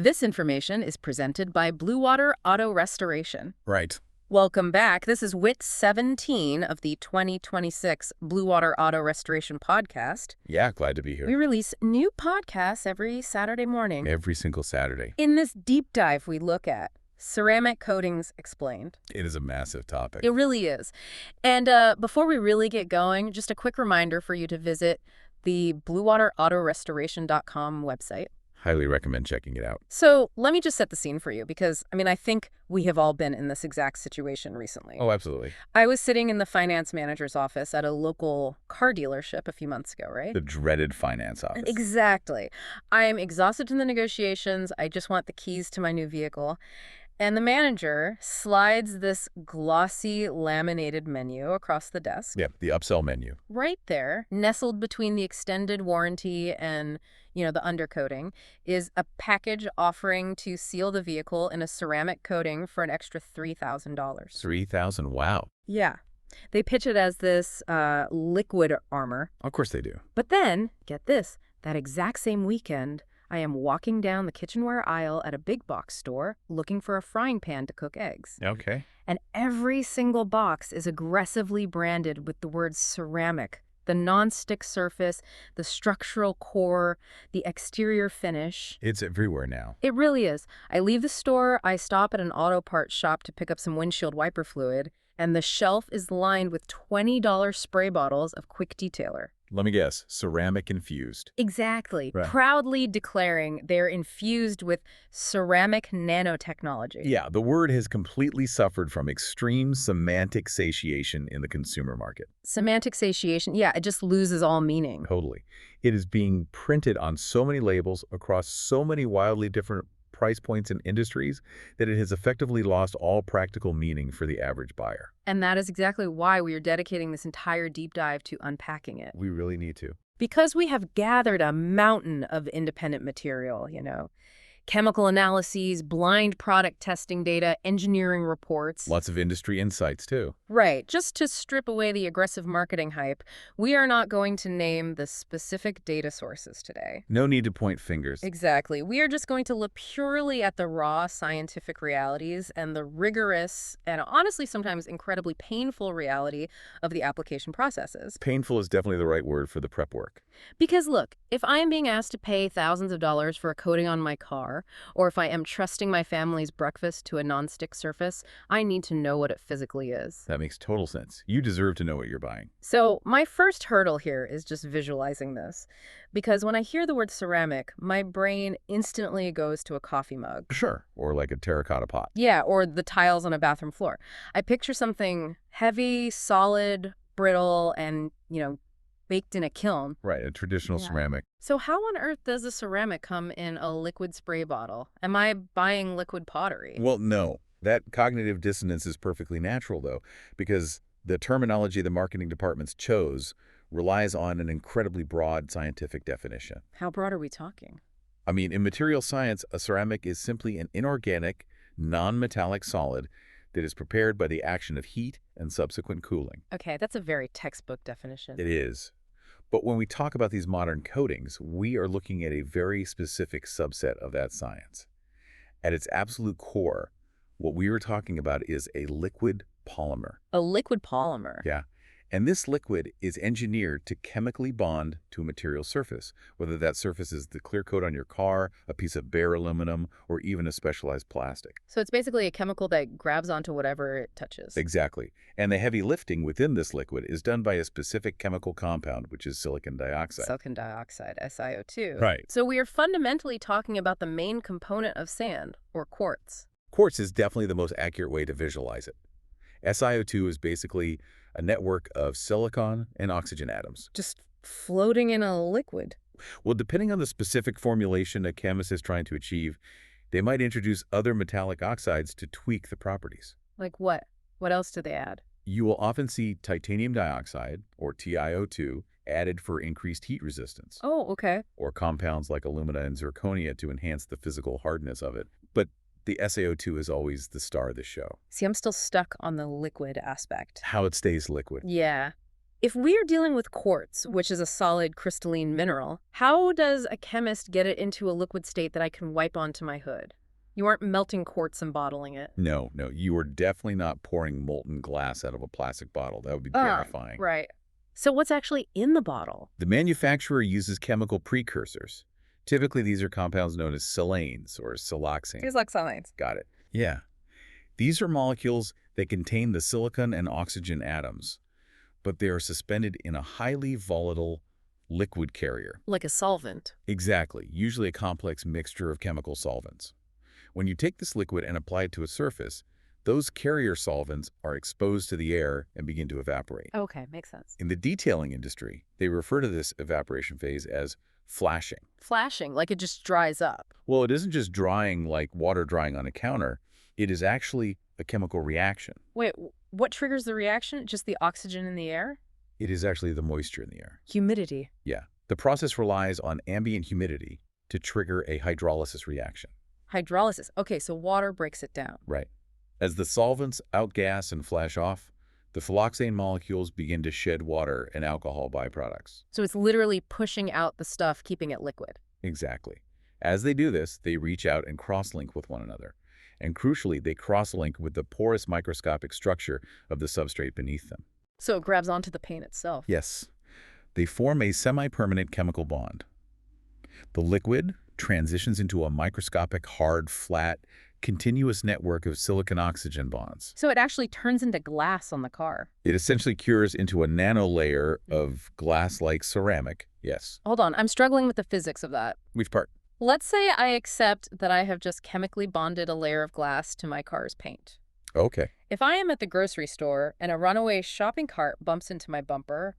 This information is presented by Bluewater Auto Restoration. Right. Welcome back. This is WIT17 of the 2026 Bluewater Auto Restoration podcast. Yeah, glad to be We here. release new podcasts every Saturday morning. Every single Saturday. In this deep dive, we look at ceramic coatings explained. It is a massive topic. It really is. And before we really get going, just a quick reminder for you to visit the BluewaterAutoRestoration.com website. Highly recommend checking it out. So let me just set the scene for you because, I think we have all been in this exact situation recently. Oh, absolutely. I was sitting in the finance manager's office at a local car dealership a few months ago, right? The dreaded finance office. Exactly. I'm exhausted from the negotiations. I just want the keys to my new vehicle. And the manager slides this glossy laminated menu across the desk. Yep, the upsell menu. Right there, nestled between the extended warranty and, the undercoating, is a package offering to seal the vehicle in a ceramic coating for an extra $3,000. $3,000, wow. Yeah. They pitch it as this liquid armor. Of course they do. But then, get this, that exact same weekend, I am walking down the kitchenware aisle at a big box store looking for a frying pan to cook eggs. Okay. And every single box is aggressively branded with the word ceramic. The non-stick surface, the structural core, the exterior finish. It's everywhere now. It really is. I leave the store, I stop at an auto parts shop to pick up some windshield wiper fluid, and the shelf is lined with $20 spray bottles of Quick Detailer. Let me guess, ceramic infused. Exactly. Right. Proudly declaring they're infused with ceramic nanotechnology. Yeah, the word has completely suffered from extreme semantic satiation in the consumer market. Semantic satiation, yeah, it just loses all meaning. Totally. It is being printed on so many labels across so many wildly different price points and industries that it has effectively lost all practical meaning for the average buyer. And that is exactly why we are dedicating this entire deep dive to unpacking it. We really need to. Because we have gathered a mountain of independent material, chemical analyses, blind product testing data, engineering reports. Lots of industry insights, too. Right. Just to strip away the aggressive marketing hype, we are not going to name the specific data sources today. No need to point fingers. Exactly. We are just going to look purely at the raw scientific realities and the rigorous and honestly sometimes incredibly painful reality of the application processes. Painful is definitely the right word for the prep work. Because look, if I am being asked to pay thousands of dollars for a coating on my car, or if I am trusting my family's breakfast to a non-stick surface, I need to know what it physically is. That makes total sense. You deserve to know what you're buying. So my first hurdle here is just visualizing this. Because when I hear the word ceramic, my brain instantly goes to a coffee mug. Sure. Or like a terracotta pot. Yeah, or the tiles on a bathroom floor. I picture something heavy, solid, brittle, and, baked in a kiln. Right, a traditional ceramic. So how on earth does a ceramic come in a liquid spray bottle? Am I buying liquid pottery? Well, no. That cognitive dissonance is perfectly natural, though, because the terminology the marketing departments chose relies on an incredibly broad scientific definition. How broad are we talking? In material science, a ceramic is simply an inorganic, non-metallic solid that is prepared by the action of heat and subsequent cooling. Okay, that's a very textbook definition. It is. But when we talk about these modern coatings, we are looking at a very specific subset of that science. At its absolute core, what we are talking about is a liquid polymer. A liquid polymer? Yeah. And this liquid is engineered to chemically bond to a material surface, whether that surface is the clear coat on your car, a piece of bare aluminum, or even a specialized plastic. So it's basically a chemical that grabs onto whatever it touches. Exactly. And the heavy lifting within this liquid is done by a specific chemical compound, which is silicon dioxide. Silicon dioxide, SiO2. Right. So we are fundamentally talking about the main component of sand, or quartz. Quartz is definitely the most accurate way to visualize it. SiO2 is basically a network of silicon and oxygen atoms. Just floating in a liquid. Well, depending on the specific formulation a chemist is trying to achieve, they might introduce other metallic oxides to tweak the properties. Like what? What else do they add? You will often see titanium dioxide, or TiO2, added for increased heat resistance. Oh, okay. Or compounds like alumina and zirconia to enhance the physical hardness of it. But the SaO2 is always the star of the show. See, I'm still stuck on the liquid aspect. How it stays liquid. Yeah. If we are dealing with quartz, which is a solid crystalline mineral, how does a chemist get it into a liquid state that I can wipe onto my hood? You aren't melting quartz and bottling it. No, no, you are definitely not pouring molten glass out of a plastic bottle. That would be terrifying. Right. So what's actually in the bottle? The manufacturer uses chemical precursors. Typically, these are compounds known as silanes or siloxanes. Feels like science. Got it. Yeah. These are molecules that contain the silicon and oxygen atoms, but they are suspended in a highly volatile liquid carrier. Like a solvent. Exactly, usually a complex mixture of chemical solvents. When you take this liquid and apply it to a surface, those carrier solvents are exposed to the air and begin to evaporate. Okay, makes sense. In the detailing industry, they refer to this evaporation phase as flashing. Flashing, like it just dries up. Well, it isn't just drying like water drying on a counter. It is actually a chemical reaction. Wait, what triggers the reaction? Just the oxygen in the air? It is actually the moisture in the air. Humidity. Yeah. The process relies on ambient humidity to trigger a hydrolysis reaction. Hydrolysis. Okay, so water breaks it down. Right. As the solvents outgas and flash off, the siloxane molecules begin to shed water and alcohol byproducts. So it's literally pushing out the stuff, keeping it liquid. Exactly. As they do this, they reach out and cross-link with one another. And crucially, they cross-link with the porous microscopic structure of the substrate beneath them. So it grabs onto the paint itself. Yes. They form a semi-permanent chemical bond. The liquid transitions into a microscopic, hard, flat, continuous network of silicon-oxygen bonds. So it actually turns into glass on the car. It essentially cures into a nanolayer of glass-like ceramic. Yes. Hold on, I'm struggling with the physics of that. Which part? Let's say I accept that I have just chemically bonded a layer of glass to my car's paint. Okay. If I am at the grocery store and a runaway shopping cart bumps into my bumper,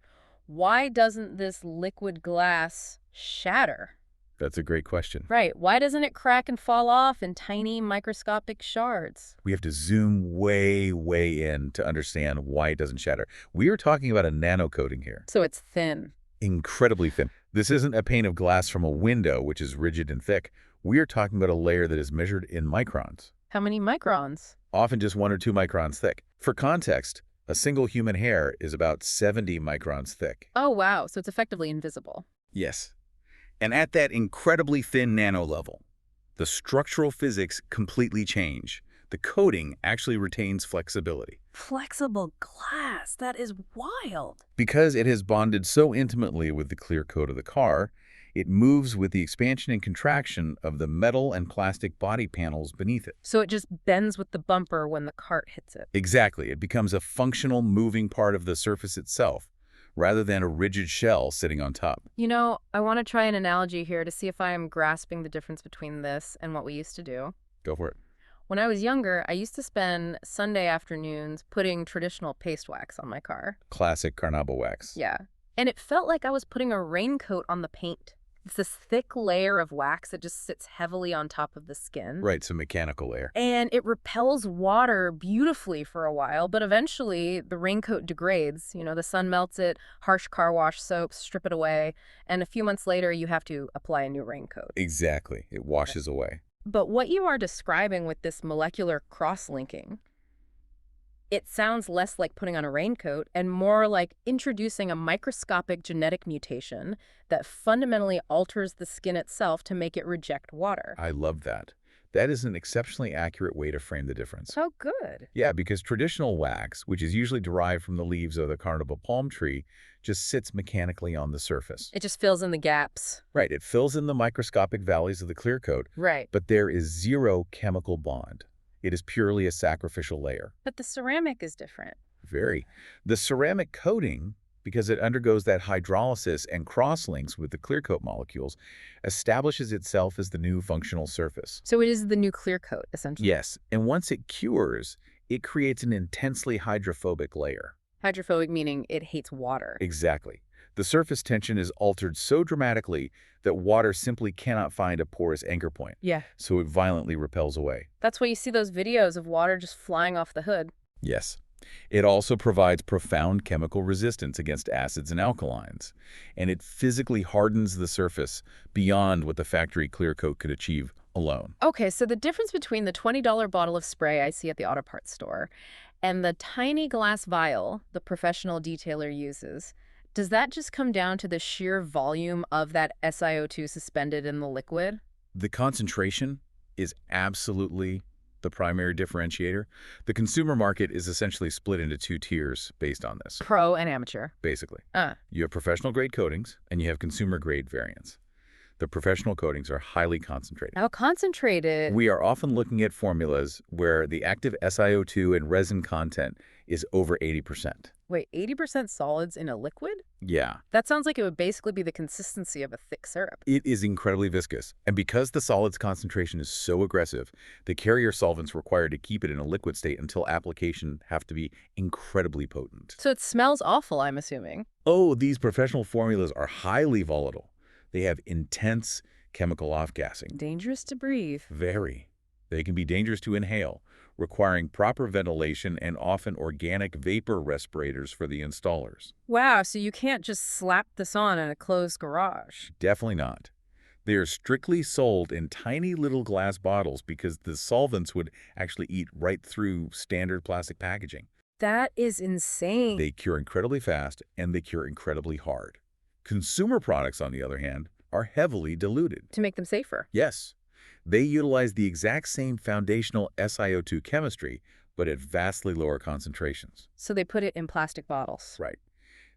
why doesn't this liquid glass shatter? That's a great question. Right. Why doesn't it crack and fall off in tiny microscopic shards? We have to zoom way, way in to understand why it doesn't shatter. We are talking about a nanocoating here. So it's thin. Incredibly thin. This isn't a pane of glass from a window, which is rigid and thick. We are talking about a layer that is measured in microns. How many microns? Often just 1 or 2 microns thick. For context, a single human hair is about 70 microns thick. Oh, wow. So it's effectively invisible. Yes. And at that incredibly thin nano level, the structural physics completely change. The coating actually retains flexibility. Flexible glass. That is wild. Because it has bonded so intimately with the clear coat of the car, it moves with the expansion and contraction of the metal and plastic body panels beneath it. So it just bends with the bumper when the cart hits it. Exactly. It becomes a functional moving part of the surface itself, rather than a rigid shell sitting on top. You know, I want to try an analogy here to see if I am grasping the difference between this and what we used to do. Go for it. When I was younger, I used to spend Sunday afternoons putting traditional paste wax on my car. Classic carnauba wax. Yeah. And it felt like I was putting a raincoat on the paint. It's this thick layer of wax that just sits heavily on top of the skin. Right, it's a mechanical layer. And it repels water beautifully for a while, but eventually the raincoat degrades. You know, the sun melts it, harsh car wash soaps strip it away, and a few months later you have to apply a new raincoat. Exactly. It washes away. But what you are describing with this molecular cross-linking, it sounds less like putting on a raincoat and more like introducing a microscopic genetic mutation that fundamentally alters the skin itself to make it reject water. I love that. That is an exceptionally accurate way to frame the difference. Oh, good. Yeah, because traditional wax, which is usually derived from the leaves of the carnauba palm tree, just sits mechanically on the surface. It just fills in the gaps. Right, it fills in the microscopic valleys of the clear coat, Right. but there is zero chemical bond. It is purely a sacrificial layer. But the ceramic is different. Very. The ceramic coating, because it undergoes that hydrolysis and cross-links with the clear coat molecules, establishes itself as the new functional surface. So it is the new clear coat, essentially. Yes, and once it cures, it creates an intensely hydrophobic layer. Hydrophobic meaning it hates water. Exactly. The surface tension is altered so dramatically that water simply cannot find a porous anchor point. Yeah. So it violently repels away. That's why you see those videos of water just flying off the hood. Yes. It also provides profound chemical resistance against acids and alkalines, and it physically hardens the surface beyond what the factory clear coat could achieve alone. Okay, so the difference between the $20 bottle of spray I see at the auto parts store And the tiny glass vial the professional detailer uses, does that just come down to the sheer volume of that SiO2 suspended in the liquid? The concentration is absolutely the primary differentiator. The consumer market is essentially split into two tiers based on this, Pro and amateur. basically. Uh, You have professional-grade coatings, and you have consumer-grade variants. The professional coatings are highly concentrated. how concentrated? We are often looking at formulas where the active SiO2 and resin content is over 80%. Wait, 80% solids in a liquid? Yeah, That sounds like it would basically be the consistency of a thick syrup. it is incredibly viscous. And because the solids concentration is so aggressive, the carrier solvents required to keep it in a liquid state until application have to be incredibly potent. So it smells awful, I'm assuming. Oh, these professional formulas are highly volatile. They have intense chemical off-gassing. Dangerous to breathe. Very. They can be dangerous to inhale, requiring proper ventilation and often organic vapor respirators for the installers. Wow, so you can't just slap this on in a closed garage. Definitely not. They are strictly sold in tiny little glass bottles because the solvents would actually eat right through standard plastic packaging. That is insane. They cure incredibly fast and they cure incredibly hard. Consumer products, on the other hand, are heavily diluted. To make them safer. Yes, they utilize the exact same foundational SiO2 chemistry, but at vastly lower concentrations. So they put it in plastic bottles. Right.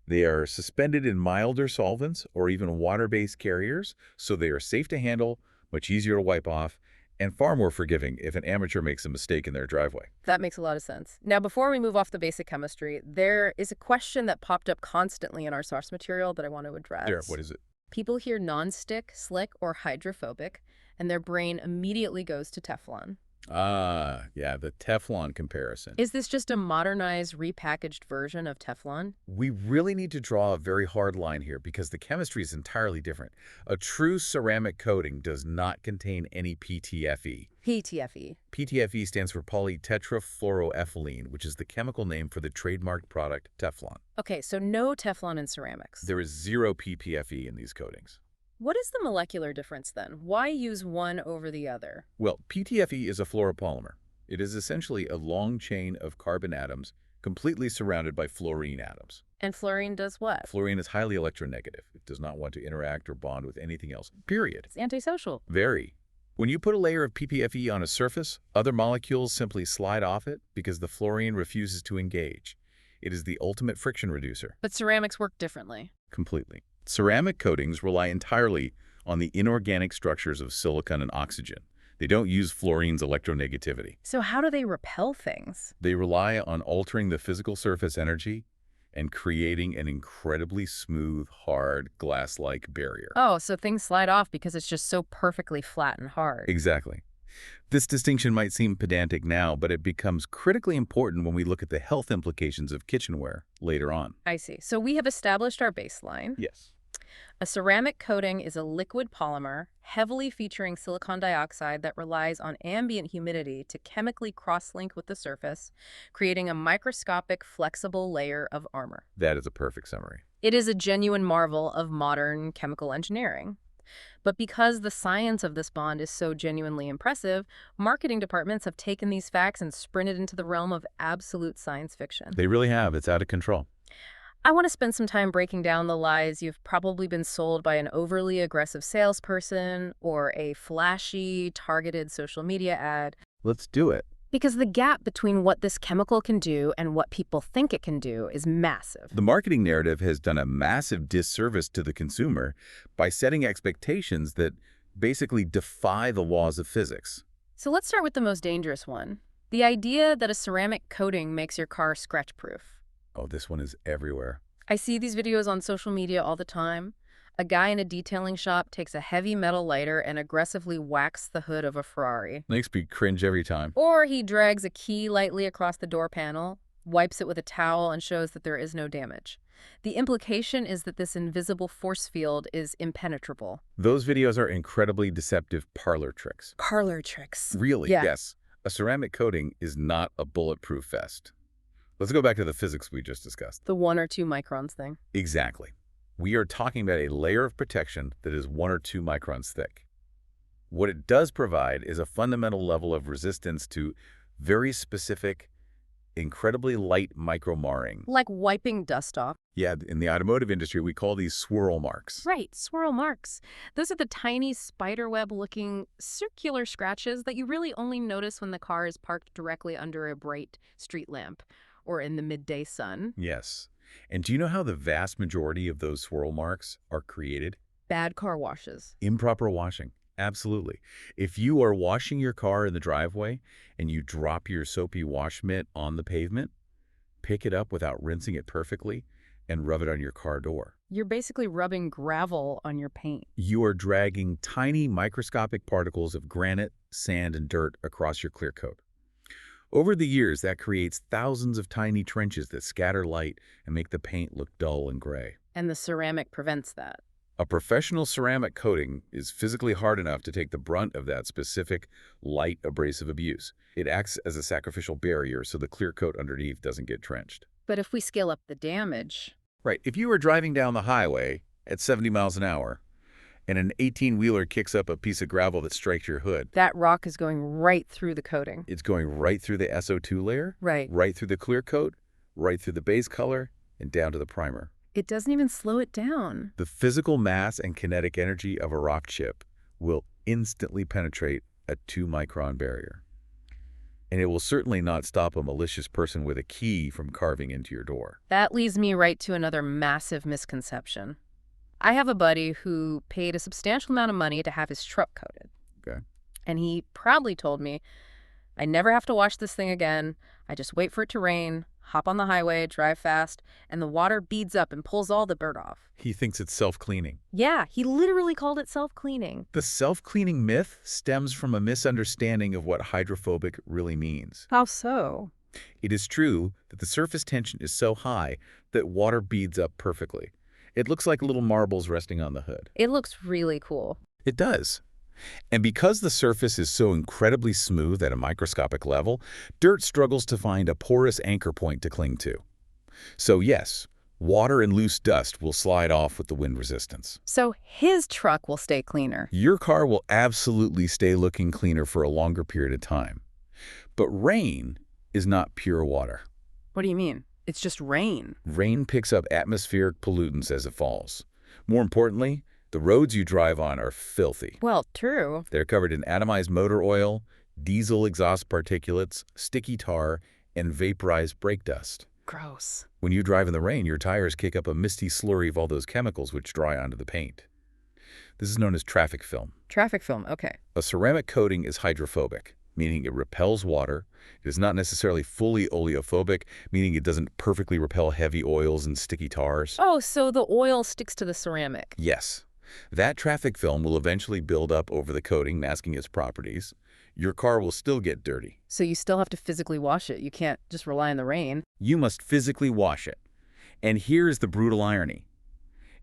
They are suspended in milder solvents or even water-based carriers, so they are safe to handle, much easier to wipe off, and far more forgiving if an amateur makes a mistake in their driveway. That makes a lot of sense. Now, before we move off the basic chemistry, there is a question that popped up constantly in our source material that I want to address. Sure, what is it? People hear non-stick, slick, or hydrophobic, and their brain immediately goes to Teflon. Ah, yeah, the Teflon comparison. Is this just a modernized, repackaged version of Teflon? We really need to draw a very hard line here because the chemistry is entirely different. A true ceramic coating does not contain any PTFE. PTFE. PTFE stands for polytetrafluoroethylene, which is the chemical name for the trademarked product Teflon. Okay, so no Teflon in ceramics. There is zero PPFE in these coatings. What is the molecular difference then? Why use one over the other? Well, PTFE is a fluoropolymer. It is essentially a long chain of carbon atoms completely surrounded by fluorine atoms. And fluorine does what? Fluorine is highly electronegative. It does not want to interact or bond with anything else, period. It's antisocial. Very. When you put a layer of PPFE on a surface, other molecules simply slide off it because the fluorine refuses to engage. It is the ultimate friction reducer. But ceramics work differently. Completely. Ceramic coatings rely entirely on the inorganic structures of silicon and oxygen. They don't use fluorine's electronegativity. So how do they repel things? They rely on altering the physical surface energy and creating an incredibly smooth, hard, glass-like barrier. Oh, so things slide off because it's just so perfectly flat and hard. Exactly. This distinction might seem pedantic now, but it becomes critically important when we look at the health implications of kitchenware later on. I see. So we have established our baseline. Yes. A ceramic coating is a liquid polymer heavily featuring silicon dioxide that relies on ambient humidity to chemically cross-link with the surface, creating a microscopic, flexible layer of armor. That is a perfect summary. It is a genuine marvel of modern chemical engineering. But because the science of this bond is so genuinely impressive, marketing departments have taken these facts and sprinted into the realm of absolute science fiction. They really have. It's out of control. I want to spend some time breaking down the lies you've probably been sold by an overly aggressive salesperson or a flashy, targeted social media ad. Let's do it. Because the gap between what this chemical can do and what people think it can do is massive. The marketing narrative has done a massive disservice to the consumer by setting expectations that basically defy the laws of physics. So let's start with the most dangerous one. The idea that a ceramic coating makes your car scratch-proof. Oh, this one is everywhere. I see these videos on social media all the time. A guy in a detailing shop takes a heavy metal lighter and aggressively whacks the hood of a Ferrari. Makes me cringe every time. Or he drags a key lightly across the door panel, wipes it with a towel, and shows that there is no damage. The implication is that this invisible force field is impenetrable. Those videos are incredibly deceptive parlor tricks. Parlor tricks. Really, Yeah. yes. A ceramic coating is not a bulletproof vest. Let's go back to the physics we just discussed. The 1 or 2 microns thing. Exactly. We are talking about a layer of protection that is 1 or 2 microns thick. What it does provide is a fundamental level of resistance to very specific incredibly light micro-marring. Like wiping dust off. Yeah, in the automotive industry, we call these swirl marks. Right, swirl marks. Those are the tiny spiderweb-looking circular scratches that you really only notice when the car is parked directly under a bright street lamp or in the midday sun. Yes. And do you know how the vast majority of those swirl marks are created? Bad car washes. Improper washing. Absolutely. If you are washing your car in the driveway and you drop your soapy wash mitt on the pavement, pick it up without rinsing it perfectly and rub it on your car door. You're basically rubbing gravel on your paint. You are dragging tiny microscopic particles of granite, sand, and dirt across your clear coat. Over the years, that creates thousands of tiny trenches that scatter light and make the paint look dull and gray. And the ceramic prevents that. A professional ceramic coating is physically hard enough to take the brunt of that specific, light abrasive abuse. It acts as a sacrificial barrier so the clear coat underneath doesn't get trenched. But if we scale up the damage... Right. If you were driving down the highway at 70 miles an hour and an 18-wheeler kicks up a piece of gravel that strikes your hood, that rock is going right through the coating. it's going right through the SO2 layer, Right. right through the clear coat, right through the base color, and down to the primer. It doesn't even slow it down. The physical mass and kinetic energy of a rock chip will instantly penetrate a 2-micron barrier. And it will certainly not stop a malicious person with a key from carving into your door. That leads me right to another massive misconception. I have a buddy who paid a substantial amount of money to have his truck coated. Okay. And he proudly told me, I never have to wash this thing again. I just wait for it to rain, hop on the highway, drive fast, and the water beads up and pulls all the dirt off. He thinks it's self-cleaning. Yeah, he literally called it self-cleaning. The self-cleaning myth stems from a misunderstanding of what hydrophobic really means. How so? It is true that the surface tension is so high that water beads up perfectly. It looks like little marbles resting on the hood. It looks really cool. It does. And because the surface is so incredibly smooth at a microscopic level, dirt struggles to find a porous anchor point to cling to. So yes, water and loose dust will slide off with the wind resistance. So his truck will stay cleaner. Your car will absolutely stay looking cleaner for a longer period of time. But rain is not pure water. What do you mean? It's just rain. Rain picks up atmospheric pollutants as it falls. More importantly, the roads you drive on are filthy. Well, true. They're covered in atomized motor oil, diesel exhaust particulates, sticky tar, and vaporized brake dust. Gross. When you drive in the rain, your tires kick up a misty slurry of all those chemicals which dry onto the paint. This is known as traffic film. Traffic film, okay. A ceramic coating is hydrophobic, meaning it repels water. It is not necessarily fully oleophobic, meaning it doesn't perfectly repel heavy oils and sticky tars. Oh, so the oil sticks to the ceramic. Yes. That traffic film will eventually build up over the coating, masking its properties. Your car will still get dirty. So you still have to physically wash it. You can't just rely on the rain. You must physically wash it. And here's the brutal irony.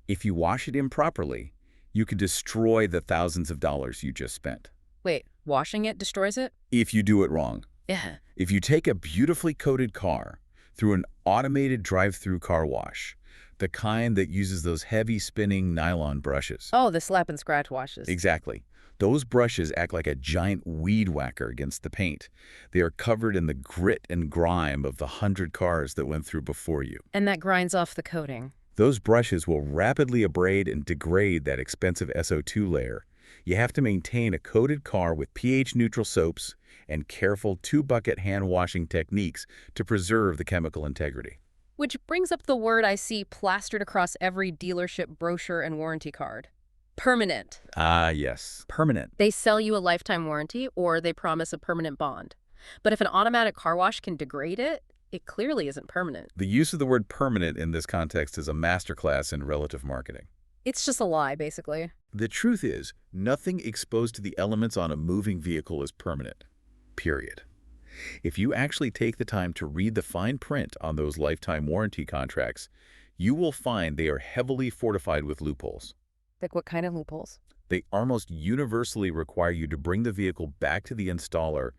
If you wash it improperly, you could destroy the thousands of dollars you just spent. Wait, washing it destroys it? If you do it wrong. Yeah. If you take a beautifully coated car through an automated drive-through car wash, the kind that uses those heavy spinning nylon brushes. Oh, the slap and scratch washes. Exactly. Those brushes act like a giant weed whacker against the paint. They are covered in the grit and grime of the 100 cars that went through before you. And that grinds off the coating. Those brushes will rapidly abrade and degrade that expensive SO2 layer. You have to maintain a coated car with pH-neutral soaps and careful 2-bucket hand-washing techniques to preserve the chemical integrity. Which brings up the word I see plastered across every dealership brochure and warranty card. Permanent. Ah, yes. Permanent. They sell you a lifetime warranty or they promise a permanent bond. But if an automatic car wash can degrade it, it clearly isn't permanent. The use of the word permanent in this context is a masterclass in relative marketing. It's just a lie, basically. The truth is, nothing exposed to the elements on a moving vehicle is permanent. Period. If you actually take the time to read the fine print on those lifetime warranty contracts, you will find they are heavily fortified with loopholes. Like what kind of loopholes? They almost universally require you to bring the vehicle back to the installer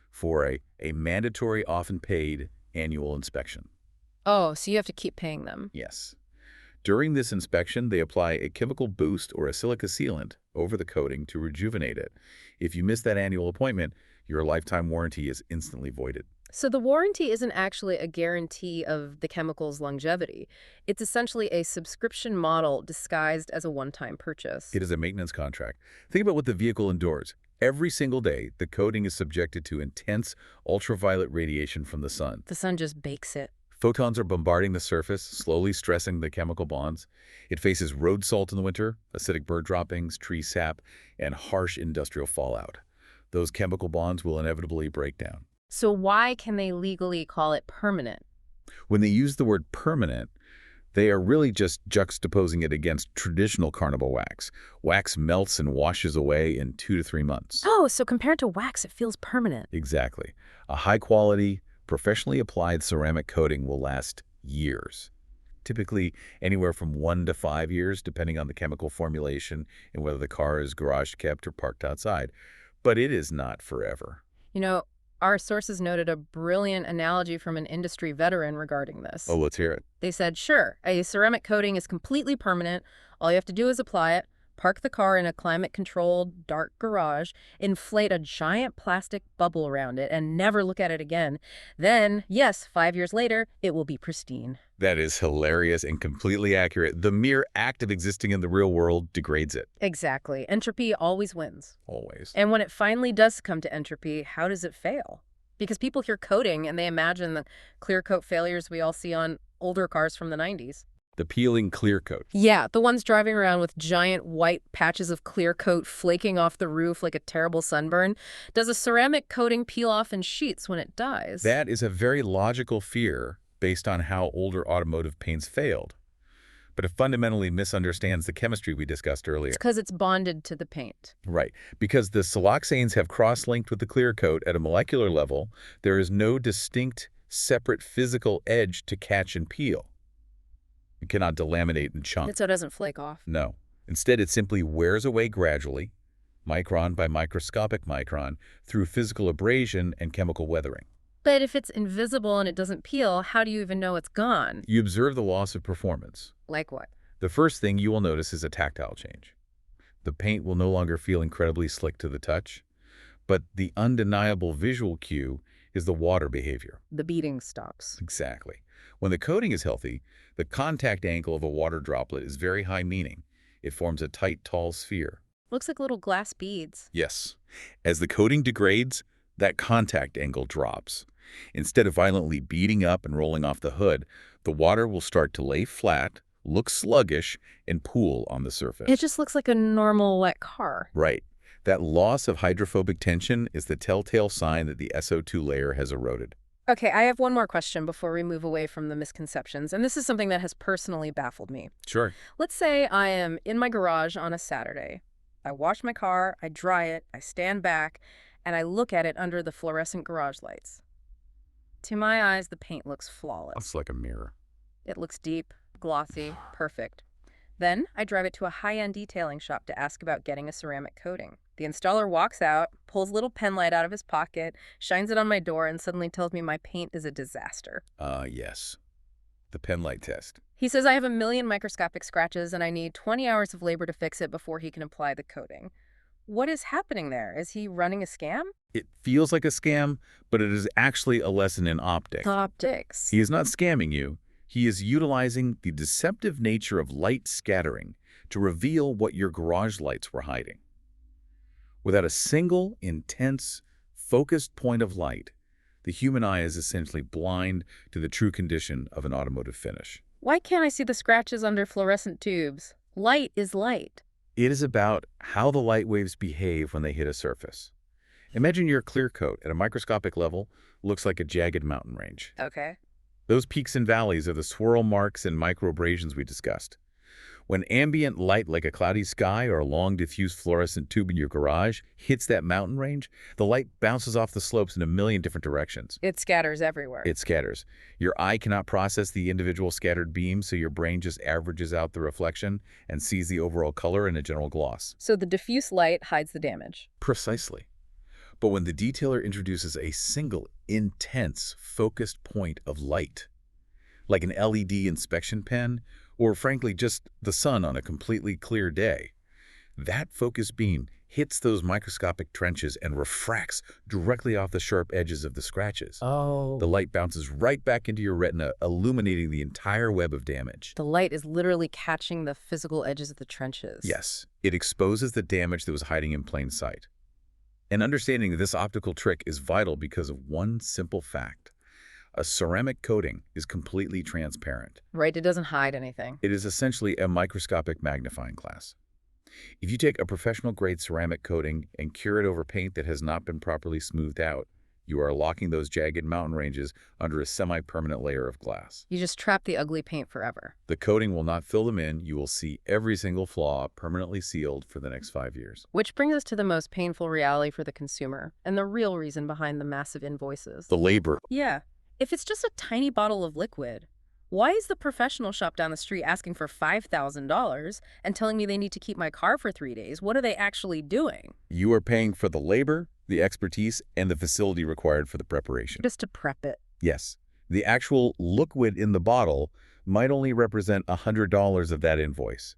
for a mandatory, often paid, annual inspection. Oh, so you have to keep paying them. Yes. During this inspection, they apply a chemical boost or a silica sealant over the coating to rejuvenate it. If you miss that annual appointment, Your lifetime warranty is instantly voided. So the warranty isn't actually a guarantee of the chemical's longevity. It's essentially a subscription model disguised as a one-time purchase. It is a maintenance contract. Think about what the vehicle endures. Every single day, the coating is subjected to intense ultraviolet radiation from the sun. The sun just bakes it. Photons are bombarding the surface, slowly stressing the chemical bonds. It faces road salt in the winter, acidic bird droppings, tree sap, and harsh industrial fallout. Those chemical bonds will inevitably break down. So why can they legally call it permanent? When they use the word permanent, they are really just juxtaposing it against traditional carnival wax. Wax melts and washes away in 2 to 3 months. Oh, so compared to wax, it feels permanent. Exactly. A high-quality, professionally applied ceramic coating will last years. Typically anywhere from 1 to 5 years, depending on the chemical formulation and whether the car is garage kept or parked outside. But it is not forever. You know, our sources noted a brilliant analogy from an industry veteran regarding this. Oh, let's hear it. They said, sure, a ceramic coating is completely permanent. All you have to do is apply it, park the car in a climate-controlled, dark garage, inflate a giant plastic bubble around it, and never look at it again. Then, yes, 5 years later, it will be pristine. That is hilarious and completely accurate. The mere act of existing in the real world degrades it. Exactly. Entropy always wins. Always. And when it finally does come to entropy, how does it fail? Because people hear coating and they imagine the clear coat failures we all see on older cars from the 90s. The peeling clear coat. Yeah, the ones driving around with giant white patches of clear coat flaking off the roof like a terrible sunburn. Does a ceramic coating peel off in sheets when it dies? That is a very logical fear based on how older automotive paints failed. But it fundamentally misunderstands the chemistry we discussed earlier. It's because it's bonded to the paint. Right. Because the siloxanes have cross-linked with the clear coat at a molecular level, there is no distinct, separate physical edge to catch and peel. It cannot delaminate and chunk. So it doesn't flake off. No. Instead, it simply wears away gradually, micron by microscopic micron, through physical abrasion and chemical weathering. But if it's invisible and it doesn't peel, how do you even know it's gone? You observe the loss of performance. Like what? The first thing you will notice is a tactile change. The paint will no longer feel incredibly slick to the touch, but the undeniable visual cue is the water behavior. The beating stops. Exactly. When the coating is healthy, the contact angle of a water droplet is very high meaning. It forms a tight, tall sphere. Looks like little glass beads. Yes. As the coating degrades, that contact angle drops. Instead of violently beating up and rolling off the hood, the water will start to lay flat, look sluggish, and pool on the surface. It just looks like a normal wet car. Right. That loss of hydrophobic tension is the telltale sign that the SO2 layer has eroded. Okay, I have one more question before we move away from the misconceptions, and this is something that has personally baffled me. Sure. Let's say I am in my garage on a Saturday. I wash my car, I dry it, I stand back, and I look at it under the fluorescent garage lights. To my eyes, the paint looks flawless. It's like a mirror. It looks deep, glossy, perfect. Then I drive it to a high-end detailing shop to ask about getting a ceramic coating. The installer walks out, pulls a little pen light out of his pocket, shines it on my door, and suddenly tells me my paint is a disaster. Yes. The pen light test. He says I have 1 million microscopic scratches and I need 20 hours of labor to fix it before he can apply the coating. What is happening there? Is he running a scam? It feels like a scam, but it is actually a lesson in optics. Optics. He is not scamming you. He is utilizing the deceptive nature of light scattering to reveal what your garage lights were hiding. Without a single, intense, focused point of light, the human eye is essentially blind to the true condition of an automotive finish. Why can't I see the scratches under fluorescent tubes? Light is light. It is about how the light waves behave when they hit a surface. Imagine your clear coat at a microscopic level looks like a jagged mountain range. Okay. Those peaks and valleys are the swirl marks and microabrasions we discussed. When ambient light like a cloudy sky or a long diffuse fluorescent tube in your garage hits that mountain range, the light bounces off the slopes in 1 million different directions. It scatters everywhere. It scatters. Your eye cannot process the individual scattered beams, so your brain just averages out the reflection and sees the overall color in a general gloss. So the diffuse light hides the damage. Precisely. But when the detailer introduces a single, intense, focused point of light, like an LED inspection pen, or frankly just the sun on a completely clear day, that focused beam hits those microscopic trenches and refracts directly off the sharp edges of the scratches. Oh. The light bounces right back into your retina, illuminating the entire web of damage. The light is literally catching the physical edges of the trenches. Yes, it exposes the damage that was hiding in plain sight. And understanding this optical trick is vital because of one simple fact. A ceramic coating is completely transparent. Right, it doesn't hide anything. It is essentially a microscopic magnifying glass. If you take a professional-grade ceramic coating and cure it over paint that has not been properly smoothed out, you are locking those jagged mountain ranges under a semi-permanent layer of glass. You just trap the ugly paint forever. The coating will not fill them in. You will see every single flaw permanently sealed for the next 5 years. Which brings us to the most painful reality for the consumer, and the real reason behind the massive invoices. The labor. Yeah. If it's just a tiny bottle of liquid, why is the professional shop down the street asking for $5,000 and telling me they need to keep my car for 3 days? What are they actually doing? You are paying for the labor, the expertise, and the facility required for the preparation. Just to prep it. Yes. The actual liquid in the bottle might only represent $100 of that invoice.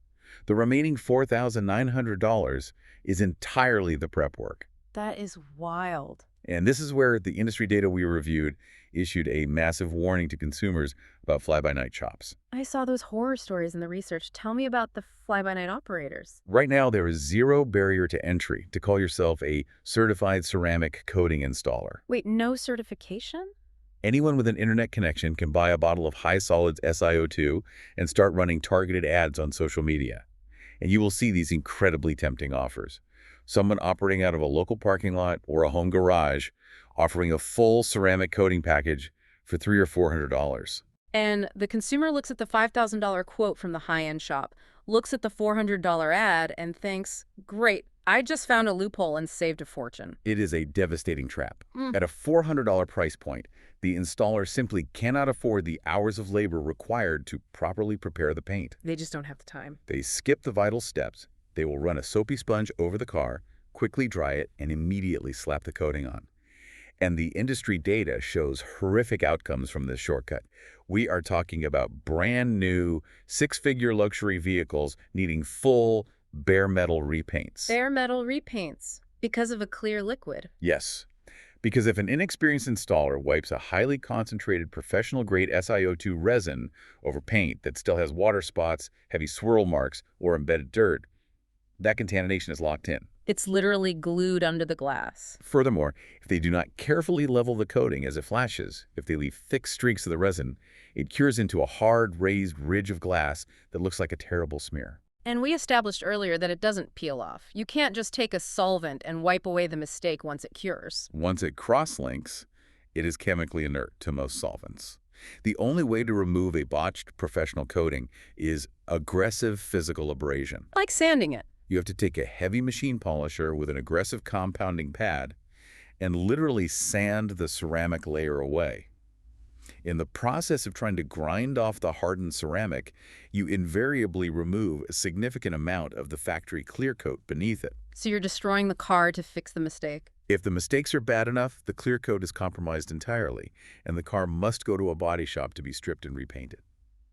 The remaining $4,900 is entirely the prep work. That is wild. And this is where the industry data we reviewed issued a massive warning to consumers about fly-by-night shops. I saw those horror stories in the research. Tell me about the fly-by-night operators. Right now, there is zero barrier to entry to call yourself a certified ceramic coating installer. Wait, no certification? Anyone with an internet connection can buy a bottle of high solids SiO2 and start running targeted ads on social media. And you will see these incredibly tempting offers. Someone operating out of a local parking lot or a home garage offering a full ceramic coating package for $300 or $400. And the consumer looks at the $5,000 quote from the high-end shop, looks at the $400 ad, and thinks, great, I just found a loophole and saved a fortune. It is a devastating trap. At a $400 price point, the installer simply cannot afford the hours of labor required to properly prepare the paint. They just don't have the time. They skip the vital steps. They will run a soapy sponge over the car, quickly dry it, and immediately slap the coating on. And the industry data shows horrific outcomes from this shortcut. We are talking about brand new, six-figure luxury vehicles needing full, bare metal repaints. Bare metal repaints because of a clear liquid. Yes, because if an inexperienced installer wipes a highly concentrated professional-grade SiO2 resin over paint that still has water spots, heavy swirl marks, or embedded dirt, that contamination is locked in. It's literally glued under the glass. Furthermore, if they do not carefully level the coating as it flashes, if they leave thick streaks of the resin, it cures into a hard, raised ridge of glass that looks like a terrible smear. And we established earlier that it doesn't peel off. You can't just take a solvent and wipe away the mistake once it cures. Once it cross-links, it is chemically inert to most solvents. The only way to remove a botched professional coating is aggressive physical abrasion. Like sanding it. You have to take a heavy machine polisher with an aggressive compounding pad and literally sand the ceramic layer away. In the process of trying to grind off the hardened ceramic, you invariably remove a significant amount of the factory clear coat beneath it. So you're destroying the car to fix the mistake. If the mistakes are bad enough, the clear coat is compromised entirely, and the car must go to a body shop to be stripped and repainted.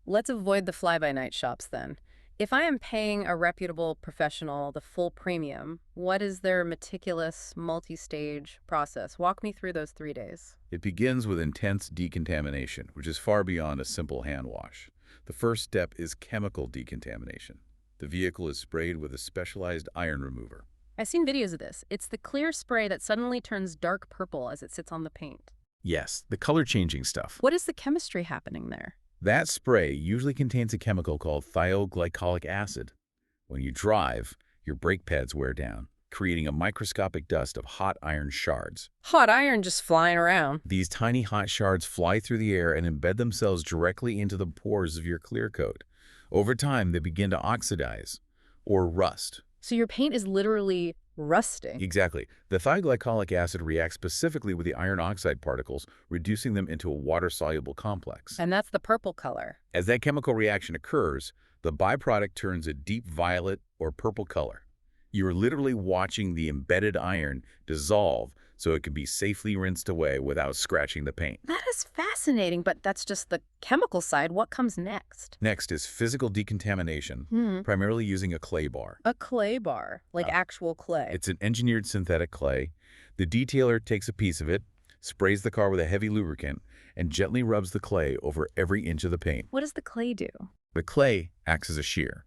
Let's avoid the fly-by-night shops then. If I am paying a reputable professional the full premium, what is their meticulous, multi-stage process? Walk me through those 3 days. It begins with intense decontamination, which is far beyond a simple hand wash. The first step is chemical decontamination. The vehicle is sprayed with a specialized iron remover. I've seen videos of this. It's the clear spray that suddenly turns dark purple as it sits on the paint. Yes, the color-changing stuff. What is the chemistry happening there? That spray usually contains a chemical called thioglycolic acid. When you drive, your brake pads wear down, creating a microscopic dust of hot iron shards. Hot iron just flying around. These tiny hot shards fly through the air and embed themselves directly into the pores of your clear coat. Over time, they begin to oxidize or rust. So your paint is literally rusting. Exactly. The thioglycolic acid reacts specifically with the iron oxide particles, reducing them into a water-soluble complex. And that's the purple color. As that chemical reaction occurs, the byproduct turns a deep violet or purple color. You're literally watching the embedded iron dissolve so it can be safely rinsed away without scratching the paint. That is fascinating, but that's just the chemical side. What comes next? Next is physical decontamination, primarily using a clay bar. A clay bar, like actual clay. It's an engineered synthetic clay. The detailer takes a piece of it, sprays the car with a heavy lubricant, and gently rubs the clay over every inch of the paint. What does the clay do? The clay acts as a shear.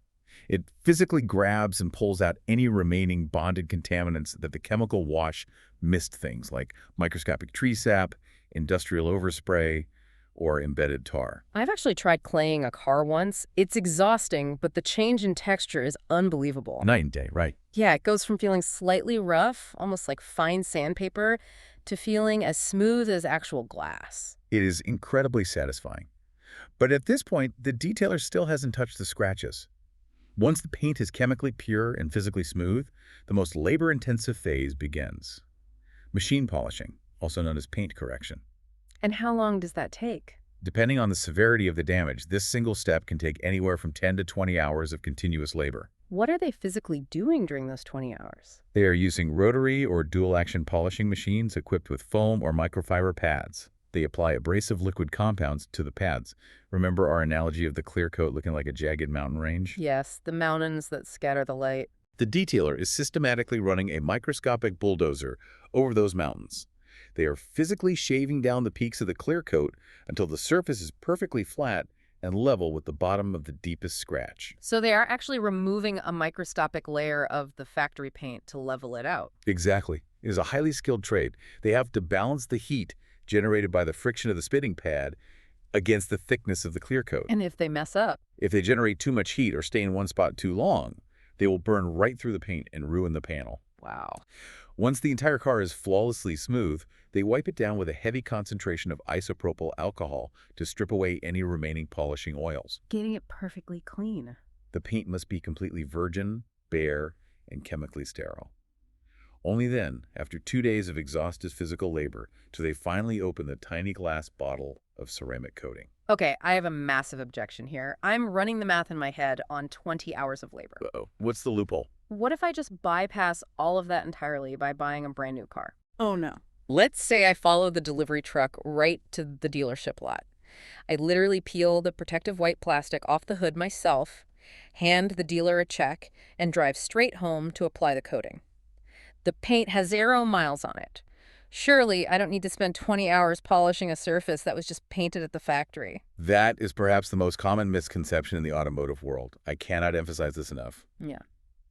It physically grabs and pulls out any remaining bonded contaminants that the chemical wash missed, things like microscopic tree sap, industrial overspray, or embedded tar. I've actually tried claying a car once. It's exhausting, but the change in texture is unbelievable. Night and day, right? Yeah, it goes from feeling slightly rough, almost like fine sandpaper, to feeling as smooth as actual glass. It is incredibly satisfying. But at this point, the detailer still hasn't touched the scratches. Once the paint is chemically pure and physically smooth, the most labor-intensive phase begins. Machine polishing, also known as paint correction. And how long does that take? Depending on the severity of the damage, this single step can take anywhere from 10 to 20 hours of continuous labor. What are they physically doing during those 20 hours? They are using rotary or dual-action polishing machines equipped with foam or microfiber pads. They apply abrasive liquid compounds to the pads. Remember our analogy of the clear coat looking like a jagged mountain range? Yes, the mountains that scatter the light. The detailer is systematically running a microscopic bulldozer over those mountains. They are physically shaving down the peaks of the clear coat until the surface is perfectly flat and level with the bottom of the deepest scratch. So they are actually removing a microscopic layer of the factory paint to level it out. Exactly. It is a highly skilled trade. They have to balance the heat generated by the friction of the spitting pad against the thickness of the clear coat. And if they mess up? If they generate too much heat or stay in one spot too long, they will burn right through the paint and ruin the panel. Wow. Once the entire car is flawlessly smooth, they wipe it down with a heavy concentration of isopropyl alcohol to strip away any remaining polishing oils. Getting it perfectly clean. The paint must be completely virgin, bare, and chemically sterile. Only then, after 2 days of exhaustive physical labor, do they finally open the tiny glass bottle of ceramic coating. Okay, I have a massive objection here. I'm running the math in my head on 20 hours of labor. Uh-oh. What's the loophole? What if I just bypass all of that entirely by buying a brand new car? Oh no. Let's say I follow the delivery truck right to the dealership lot. I literally peel the protective white plastic off the hood myself, hand the dealer a check, and drive straight home to apply the coating. The paint has 0 miles on it. Surely I don't need to spend 20 hours polishing a surface that was just painted at the factory. That is perhaps the most common misconception in the automotive world. I cannot emphasize this enough. Yeah.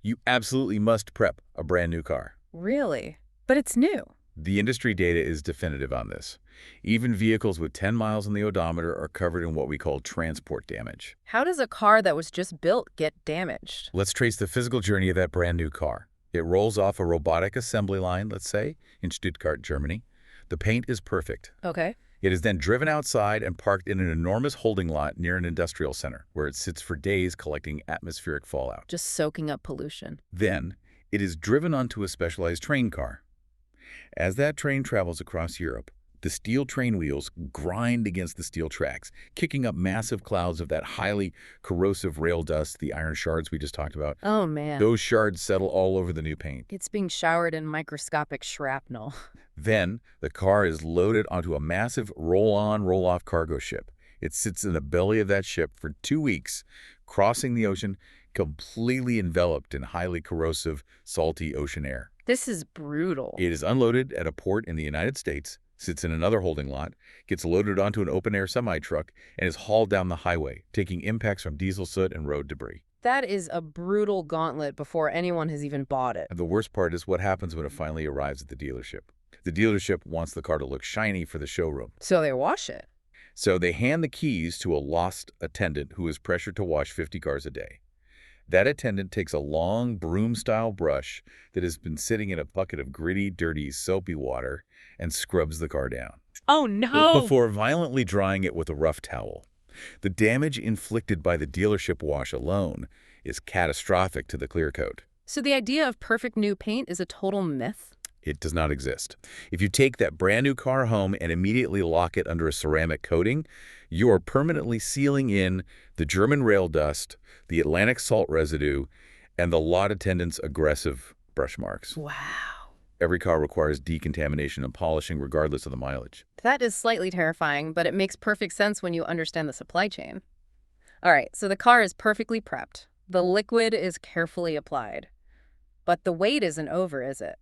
You absolutely must prep a brand new car. Really? But it's new. The industry data is definitive on this. Even vehicles with 10 miles on the odometer are covered in what we call transport damage. How does a car that was just built get damaged? Let's trace the physical journey of that brand new car. It rolls off a robotic assembly line, let's say, in Stuttgart, Germany. The paint is perfect. Okay. It is then driven outside and parked in an enormous holding lot near an industrial center, where it sits for days collecting atmospheric fallout. Just soaking up pollution. Then, it is driven onto a specialized train car. As that train travels across Europe, the steel train wheels grind against the steel tracks, kicking up massive clouds of that highly corrosive rail dust, the iron shards we just talked about. Oh, man. Those shards settle all over the new paint. It's being showered in microscopic shrapnel. Then, the car is loaded onto a massive roll-on, roll-off cargo ship. It sits in the belly of that ship for 2 weeks, crossing the ocean, completely enveloped in highly corrosive, salty ocean air. This is brutal. It is unloaded at a port in the United States, sits in another holding lot, gets loaded onto an open-air semi-truck, and is hauled down the highway, taking impacts from diesel soot and road debris. That is a brutal gauntlet before anyone has even bought it. And the worst part is what happens when it finally arrives at the dealership. The dealership wants the car to look shiny for the showroom. So they wash it. So they hand the keys to a lost attendant who is pressured to wash 50 cars a day. That attendant takes a long broom-style brush that has been sitting in a bucket of gritty, dirty, soapy water and scrubs the car down. Oh no! Before violently drying it with a rough towel. The damage inflicted by the dealership wash alone is catastrophic to the clear coat. So the idea of perfect new paint is a total myth? It does not exist. If you take that brand new car home and immediately lock it under a ceramic coating, you are permanently sealing in the German rail dust, the Atlantic salt residue, and the lot attendant's aggressive brush marks. Wow. Every car requires decontamination and polishing regardless of the mileage. That is slightly terrifying, but it makes perfect sense when you understand the supply chain. All right, so the car is perfectly prepped. The liquid is carefully applied. But the wait isn't over, is it?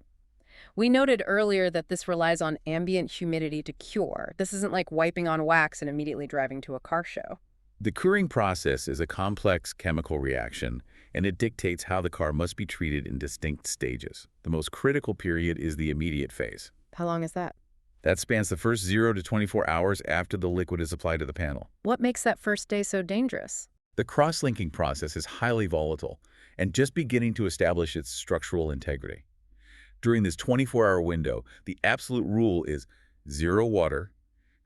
We noted earlier that this relies on ambient humidity to cure. This isn't like wiping on wax and immediately driving to a car show. The curing process is a complex chemical reaction, and it dictates how the car must be treated in distinct stages. The most critical period is the immediate phase. How long is that? That spans the first 0 to 24 hours after the liquid is applied to the panel. What makes that first day so dangerous? The cross-linking process is highly volatile and just beginning to establish its structural integrity. During this 24-hour window, the absolute rule is 0 water,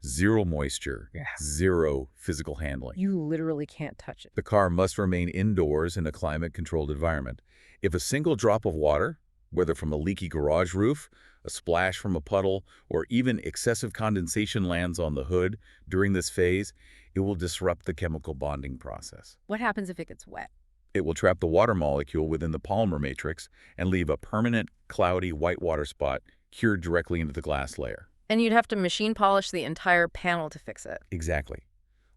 0 moisture, 0 physical handling. You literally can't touch it. The car must remain indoors in a climate-controlled environment. If a single drop of water, whether from a leaky garage roof, a splash from a puddle, or even excessive condensation lands on the hood during this phase, it will disrupt the chemical bonding process. What happens if it gets wet? It will trap the water molecule within the polymer matrix and leave a permanent, cloudy white water spot cured directly into the glass layer. And you'd have to machine polish the entire panel to fix it. Exactly.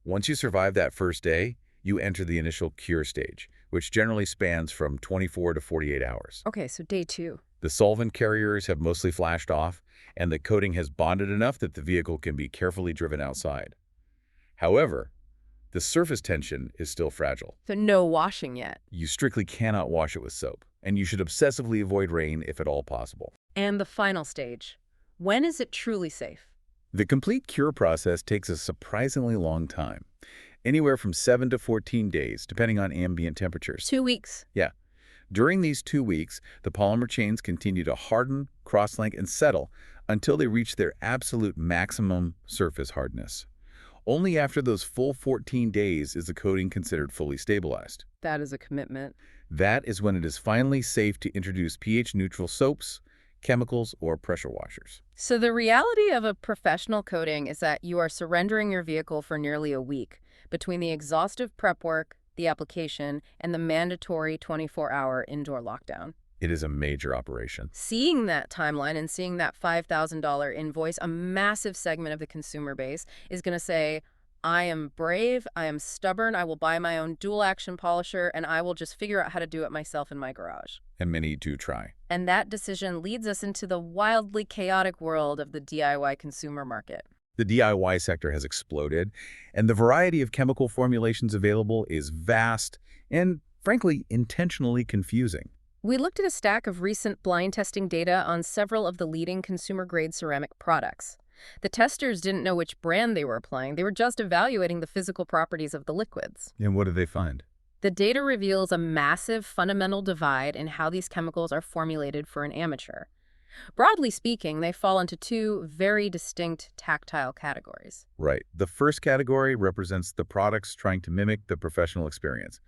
Once you survive that first day, you enter the initial cure stage, which generally spans from 24 to 48 hours. Okay, so day 2. The solvent carriers have mostly flashed off, and the coating has bonded enough that the vehicle can be carefully driven outside. However, the surface tension is still fragile. So no washing yet. You strictly cannot wash it with soap, and you should obsessively avoid rain if at all possible. And the final stage. When is it truly safe? The complete cure process takes a surprisingly long time, anywhere from 7 to 14 days, depending on ambient temperatures. 2 weeks. Yeah. During these 2 weeks, the polymer chains continue to harden, cross-link, and settle until they reach their absolute maximum surface hardness. Only after those full 14 days is the coating considered fully stabilized. That is a commitment. That is when it is finally safe to introduce pH-neutral soaps, chemicals, or pressure washers. So the reality of a professional coating is that you are surrendering your vehicle for nearly a week between the exhaustive prep work, the application, and the mandatory 24-hour indoor lockdown. It is a major operation. Seeing that timeline and seeing that $5,000 invoice, a massive segment of the consumer base is going to say, I am brave, I am stubborn, I will buy my own dual-action polisher, and I will just figure out how to do it myself in my garage. And many do try. And that decision leads us into the wildly chaotic world of the DIY consumer market. The DIY sector has exploded, and the variety of chemical formulations available is vast and, frankly, intentionally confusing. We looked at a stack of recent blind testing data on several of the leading consumer-grade ceramic products. The testers didn't know which brand they were applying. They were just evaluating the physical properties of the liquids. And what did they find? The data reveals a massive fundamental divide in how these chemicals are formulated for an amateur. Broadly speaking, they fall into 2 very distinct tactile categories. Right. The first category represents the products trying to mimic the professional experience.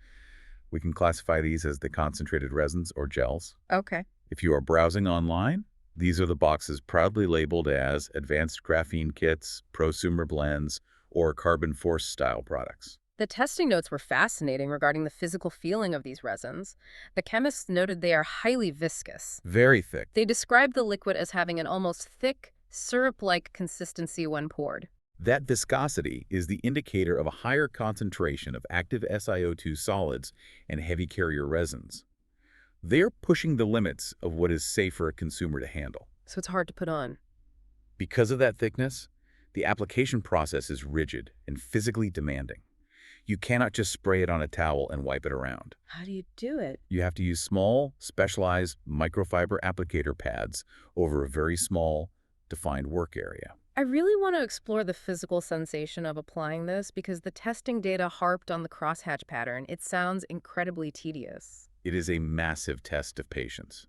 We can classify these as the concentrated resins or gels. Okay. If you are browsing online, these are the boxes proudly labeled as advanced graphene kits, prosumer blends, or carbon force style products. The testing notes were fascinating regarding the physical feeling of these resins. The chemists noted they are highly viscous. Very thick. They described the liquid as having an almost thick, syrup-like consistency when poured. That viscosity is the indicator of a higher concentration of active SiO2 solids and heavy carrier resins. They're pushing the limits of what is safe for a consumer to handle. So it's hard to put on. Because of that thickness, the application process is rigid and physically demanding. You cannot just spray it on a towel and wipe it around. How do you do it? You have to use small, specialized microfiber applicator pads over a very small, defined work area. I really want to explore the physical sensation of applying this because the testing data harped on the crosshatch pattern. It sounds incredibly tedious. It is a massive test of patience.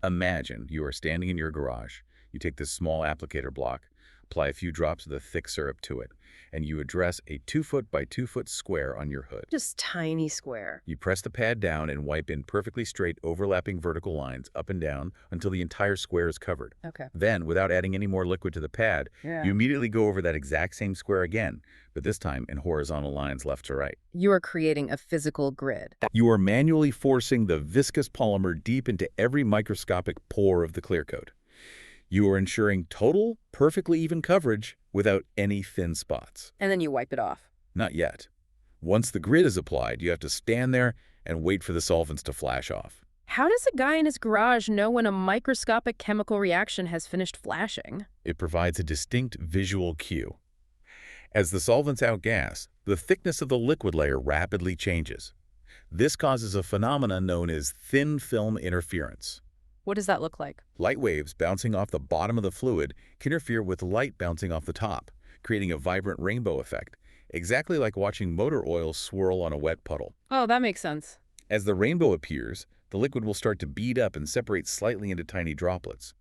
Imagine you are standing in your garage. You take this small applicator block, apply a few drops of the thick syrup to it, and you address a 2-foot by 2-foot square on your hood. Just tiny square. You press the pad down and wipe in perfectly straight overlapping vertical lines up and down until the entire square is covered. Okay. Then, without adding any more liquid to the pad, you immediately go over that exact same square again, but this time in horizontal lines left to right. You are creating a physical grid. You are manually forcing the viscous polymer deep into every microscopic pore of the clear coat. You are ensuring total, perfectly even coverage without any thin spots. And then you wipe it off. Not yet. Once the grid is applied, you have to stand there and wait for the solvents to flash off. How does a guy in his garage know when a microscopic chemical reaction has finished flashing? It provides a distinct visual cue. As the solvents outgas, the thickness of the liquid layer rapidly changes. This causes a phenomenon known as thin film interference. What does that look like? Light waves bouncing off the bottom of the fluid can interfere with light bouncing off the top, creating a vibrant rainbow effect, exactly like watching motor oil swirl on a wet puddle. Oh, that makes sense. As the rainbow appears, the liquid will start to bead up and separate slightly into tiny droplets.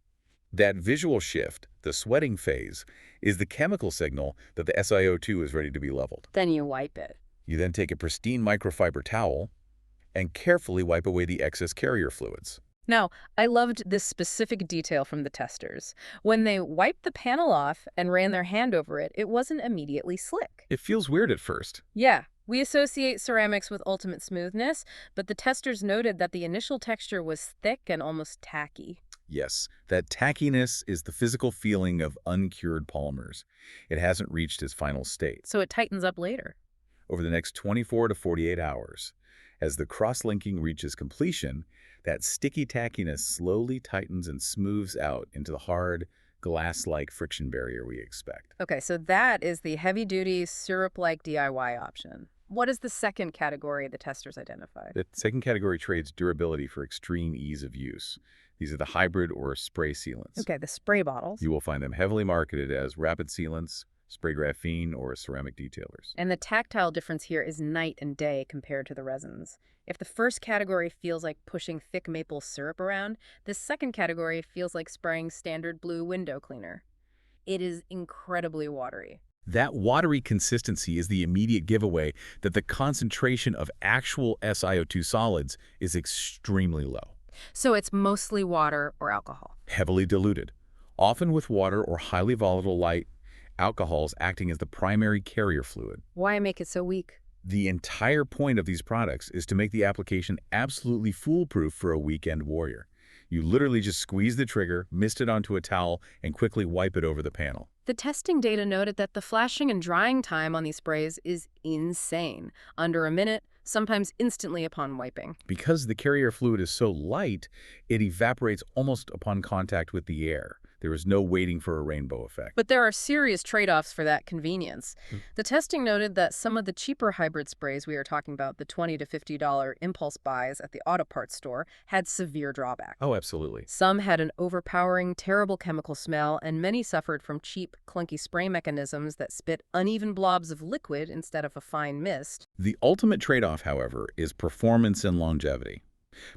That visual shift, the sweating phase, is the chemical signal that the SiO2 is ready to be leveled. Then you wipe it. You then take a pristine microfiber towel and carefully wipe away the excess carrier fluids. Now, I loved this specific detail from the testers. When they wiped the panel off and ran their hand over it, it wasn't immediately slick. It feels weird at first. Yeah, we associate ceramics with ultimate smoothness, but the testers noted that the initial texture was thick and almost tacky. Yes, that tackiness is the physical feeling of uncured polymers. It hasn't reached its final state. So it tightens up later. Over the next 24 to 48 hours, as the cross-linking reaches completion, that sticky tackiness slowly tightens and smooths out into the hard, glass-like friction barrier we expect. Okay, so that is the heavy-duty, syrup-like DIY option. What is the second category the testers identified? The second category trades durability for extreme ease of use. These are the hybrid or spray sealants. Okay, the spray bottles. You will find them heavily marketed as rapid sealants, spray graphene, or ceramic detailers. And the tactile difference here is night and day compared to the resins. If the first category feels like pushing thick maple syrup around, the second category feels like spraying standard blue window cleaner. It is incredibly watery. That watery consistency is the immediate giveaway that the concentration of actual SiO2 solids is extremely low. So it's mostly water or alcohol. Heavily diluted, often with water or highly volatile light alcohols acting as the primary carrier fluid. Why make it so weak? The entire point of these products is to make the application absolutely foolproof for a weekend warrior. You literally just squeeze the trigger, mist it onto a towel, and quickly wipe it over the panel. The testing data noted that the flashing and drying time on these sprays is insane. Under a minute, sometimes instantly upon wiping. Because the carrier fluid is so light, it evaporates almost upon contact with the air. There is no waiting for a rainbow effect. But there are serious trade-offs for that convenience. The testing noted that some of the cheaper hybrid sprays we are talking about, the $20 to $50 impulse buys at the auto parts store, had severe drawbacks. Oh, absolutely. Some had an overpowering, terrible chemical smell, and many suffered from cheap, clunky spray mechanisms that spit uneven blobs of liquid instead of a fine mist. The ultimate trade-off, however, is performance and longevity.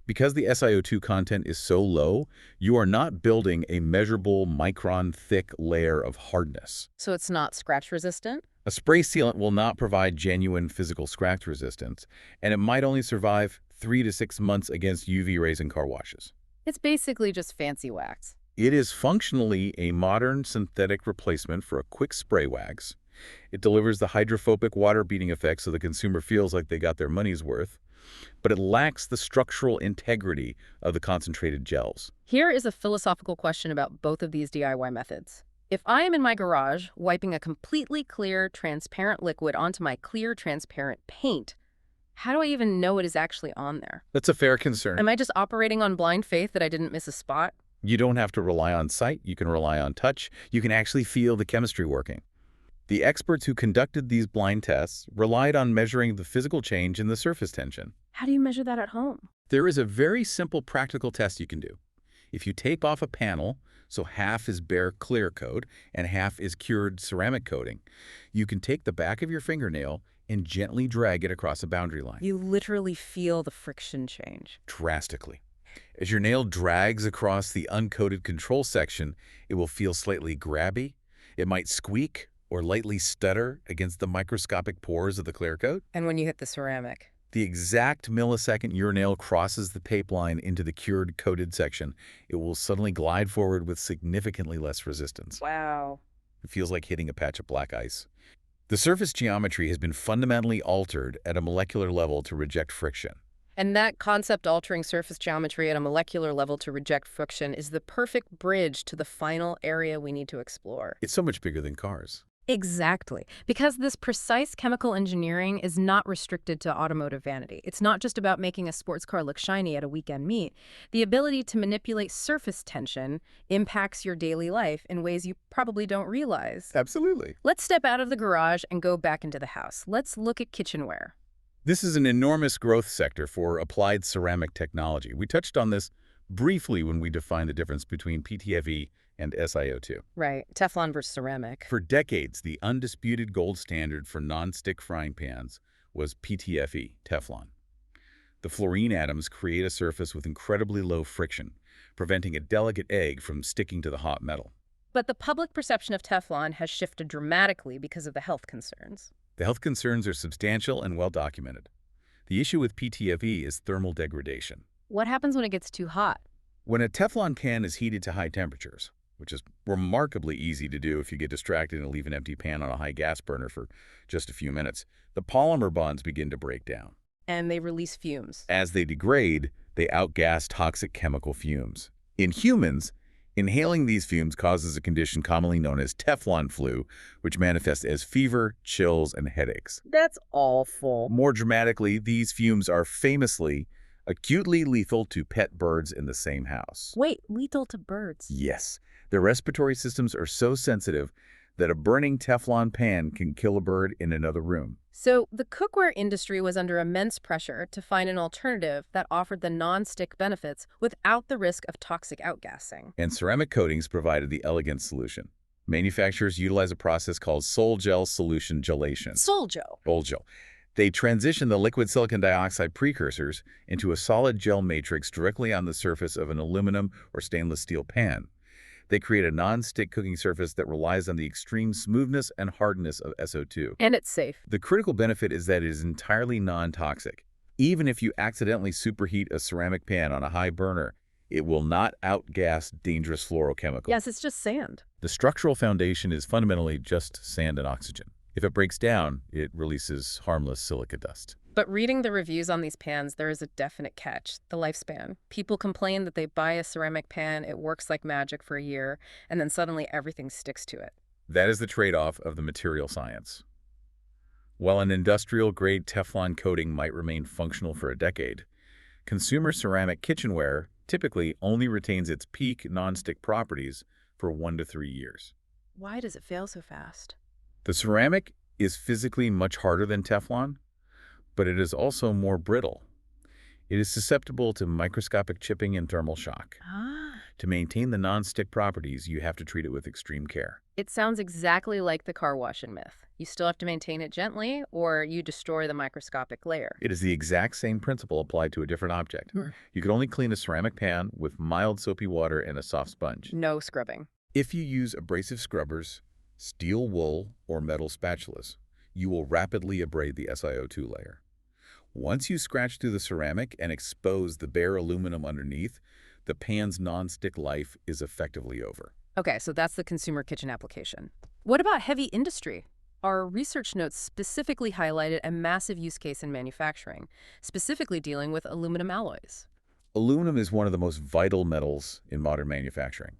Because the SiO2 content is so low, you are not building a measurable micron-thick layer of hardness. So it's not scratch-resistant? A spray sealant will not provide genuine physical scratch resistance, and it might only survive 3 to 6 months against UV rays and car washes. It's basically just fancy wax. It is functionally a modern synthetic replacement for a quick spray wax. It delivers the hydrophobic water-beating effect so the consumer feels like they got their money's worth, but it lacks the structural integrity of the concentrated gels. Here is a philosophical question about both of these DIY methods. If I am in my garage wiping a completely clear, transparent liquid onto my clear, transparent paint, how do I even know it is actually on there? That's a fair concern. Am I just operating on blind faith that I didn't miss a spot? You don't have to rely on sight. You can rely on touch. You can actually feel the chemistry working. The experts who conducted these blind tests relied on measuring the physical change in the surface tension. How do you measure that at home? There is a very simple practical test you can do. If you tape off a panel, so half is bare clear coat and half is cured ceramic coating, you can take the back of your fingernail and gently drag it across a boundary line. You literally feel the friction change. Drastically. As your nail drags across the uncoated control section, it will feel slightly grabby. It might squeak or lightly stutter against the microscopic pores of the clear coat. And when you hit the ceramic? The exact millisecond your nail crosses the tape line into the cured coated section, it will suddenly glide forward with significantly less resistance. Wow. It feels like hitting a patch of black ice. The surface geometry has been fundamentally altered at a molecular level to reject friction. And that concept-altering surface geometry at a molecular level to reject friction is the perfect bridge to the final area we need to explore. It's so much bigger than cars. Exactly. Because this precise chemical engineering is not restricted to automotive vanity. It's not just about making a sports car look shiny at a weekend meet. The ability to manipulate surface tension impacts your daily life in ways you probably don't realize. Absolutely. Let's step out of the garage and go back into the house. Let's look at kitchenware. This is an enormous growth sector for applied ceramic technology. We touched on this briefly when we defined the difference between PTFE and SiO2. Right. Teflon versus ceramic. For decades, the undisputed gold standard for non-stick frying pans was PTFE, Teflon. The fluorine atoms create a surface with incredibly low friction, preventing a delicate egg from sticking to the hot metal. But the public perception of Teflon has shifted dramatically because of the health concerns. The health concerns are substantial and well documented. The issue with PTFE is thermal degradation. What happens when it gets too hot? When a Teflon can is heated to high temperatures, which is remarkably easy to do if you get distracted and leave an empty pan on a high gas burner for just a few minutes, the polymer bonds begin to break down. And they release fumes. As they degrade, they outgas toxic chemical fumes. In humans, inhaling these fumes causes a condition commonly known as Teflon flu, which manifests as fever, chills, and headaches. That's awful. More dramatically, these fumes are famously acutely lethal to pet birds in the same house. Wait, lethal to birds? Yes, their respiratory systems are so sensitive that a burning Teflon pan can kill a bird in another room. So the cookware industry was under immense pressure to find an alternative that offered the non-stick benefits without the risk of toxic outgassing. And ceramic coatings provided the elegant solution. Manufacturers utilize a process called sol-gel solution gelation. Sol-gel. Sol-gel. They transition the liquid silicon dioxide precursors into a solid gel matrix directly on the surface of an aluminum or stainless steel pan. They create a non-stick cooking surface that relies on the extreme smoothness and hardness of SO2. And it's safe. The critical benefit is that it is entirely non-toxic. Even if you accidentally superheat a ceramic pan on a high burner, it will not outgas dangerous fluorochemicals. Yes, it's just sand. The structural foundation is fundamentally just sand and oxygen. If it breaks down, it releases harmless silica dust. But reading the reviews on these pans, there is a definite catch: the lifespan. People complain that they buy a ceramic pan, it works like magic for a year, and then suddenly everything sticks to it. That is the trade-off of the material science. While an industrial-grade Teflon coating might remain functional for a decade, consumer ceramic kitchenware typically only retains its peak non-stick properties for 1 to 3 years. Why does it fail so fast? The ceramic is physically much harder than Teflon, but it is also more brittle. It is susceptible to microscopic chipping and thermal shock. To maintain the non-stick properties, you have to treat it with extreme care. It sounds exactly like the car washing myth. You still have to maintain it gently, or you destroy the microscopic layer. It is the exact same principle applied to a different object. You can only clean a ceramic pan with mild soapy water and a soft sponge. No scrubbing. If you use abrasive scrubbers, steel wool, or metal spatulas, you will rapidly abrade the SiO2 layer. Once you scratch through the ceramic and expose the bare aluminum underneath, the pan's non-stick life is effectively over. Okay, so that's the consumer kitchen application. What about heavy industry? Our research notes specifically highlighted a massive use case in manufacturing, specifically dealing with aluminum alloys. Aluminum is one of the most vital metals in modern manufacturing.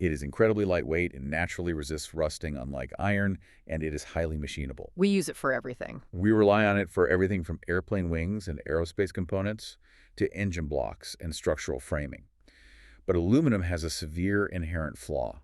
It is incredibly lightweight and naturally resists rusting, unlike iron, and it is highly machinable. We use it for everything. We rely on it for everything from airplane wings and aerospace components to engine blocks and structural framing. But aluminum has a severe inherent flaw.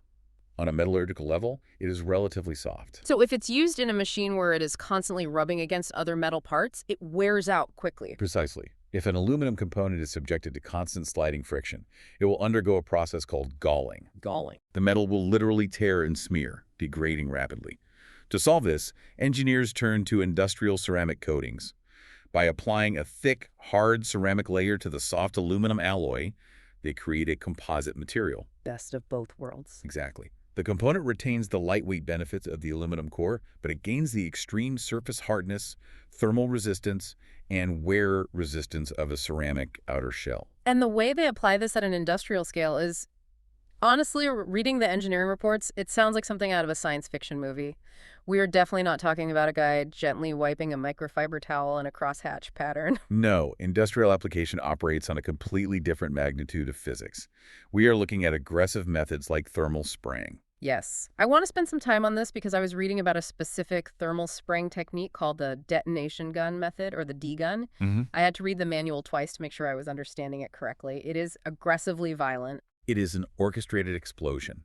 On a metallurgical level, it is relatively soft. So if it's used in a machine where it is constantly rubbing against other metal parts, it wears out quickly. Precisely. If an aluminum component is subjected to constant sliding friction, it will undergo a process called galling. Galling. The metal will literally tear and smear, degrading rapidly. To solve this, engineers turn to industrial ceramic coatings. By applying a thick, hard ceramic layer to the soft aluminum alloy, they create a composite material. Best of both worlds. Exactly. The component retains the lightweight benefits of the aluminum core, but it gains the extreme surface hardness, thermal resistance, and wear resistance of a ceramic outer shell. And the way they apply this at an industrial scale is Honestly, reading the engineering reports, it sounds like something out of a science fiction movie. We are definitely not talking about a guy gently wiping a microfiber towel in a crosshatch pattern. No, industrial application operates on a completely different magnitude of physics. We are looking at aggressive methods like thermal spraying. Yes. I want to spend some time on this because I was reading about a specific thermal spraying technique called the detonation gun method, or the D-gun. hmm I had to read the manual twice to make sure I was understanding it correctly. It is aggressively violent. It is an orchestrated explosion.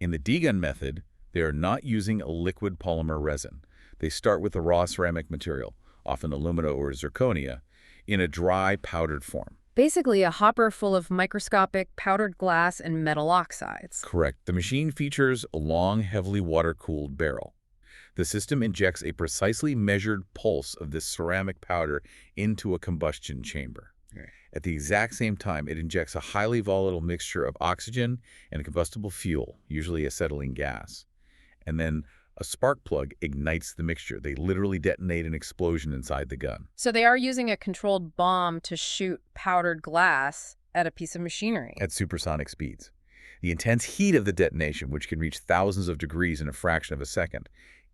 In the D-gun method, they are not using a liquid polymer resin. They start with the raw ceramic material, often alumina or zirconia, in a dry, powdered form. Basically, a hopper full of microscopic powdered glass and metal oxides. Correct. The machine features a long, heavily water-cooled barrel. The system injects a precisely measured pulse of this ceramic powder into a combustion chamber. Right. At the exact same time, it injects a highly volatile mixture of oxygen and combustible fuel, usually acetylene gas. And then a spark plug ignites the mixture. They literally detonate an explosion inside the gun. So they are using a controlled bomb to shoot powdered glass at a piece of machinery. At supersonic speeds. The intense heat of the detonation, which can reach thousands of degrees in a fraction of a second,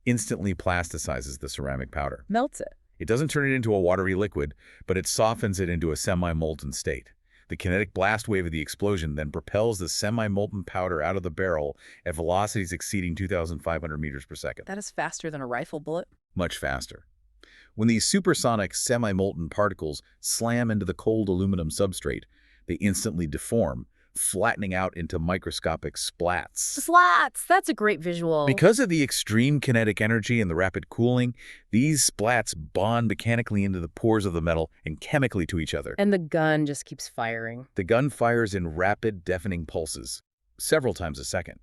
instantly plasticizes the ceramic powder. Melts it. It doesn't turn it into a watery liquid, but it softens it into a semi-molten state. The kinetic blast wave of the explosion then propels the semi-molten powder out of the barrel at velocities exceeding 2,500 meters per second. That is faster than a rifle bullet. Much faster. When these supersonic semi-molten particles slam into the cold aluminum substrate, they instantly deform, flattening out into microscopic splats. Slats! That's a great visual. Because of the extreme kinetic energy and the rapid cooling, these splats bond mechanically into the pores of the metal and chemically to each other. And the gun just keeps firing. The gun fires in rapid, deafening pulses, several times a second,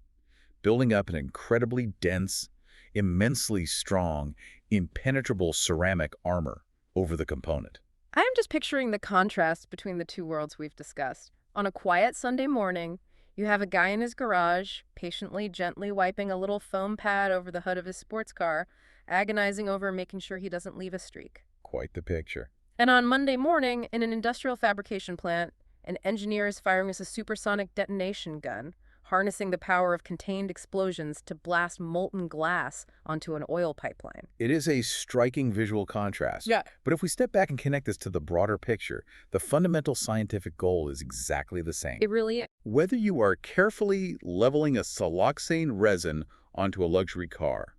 building up an incredibly dense, immensely strong, impenetrable ceramic armor over the component. I am just picturing the contrast between the two worlds we've discussed. On a quiet Sunday morning, you have a guy in his garage, patiently, gently wiping a little foam pad over the hood of his sports car, agonizing over making sure he doesn't leave a streak. Quite the picture. And on Monday morning, in an industrial fabrication plant, an engineer is firing a supersonic detonation gun, harnessing the power of contained explosions to blast molten glass onto an oil pipeline. It is a striking visual contrast. Yeah. But if we step back and connect this to the broader picture, the fundamental scientific goal is exactly the same. It really is. Whether you are carefully leveling a siloxane resin onto a luxury car,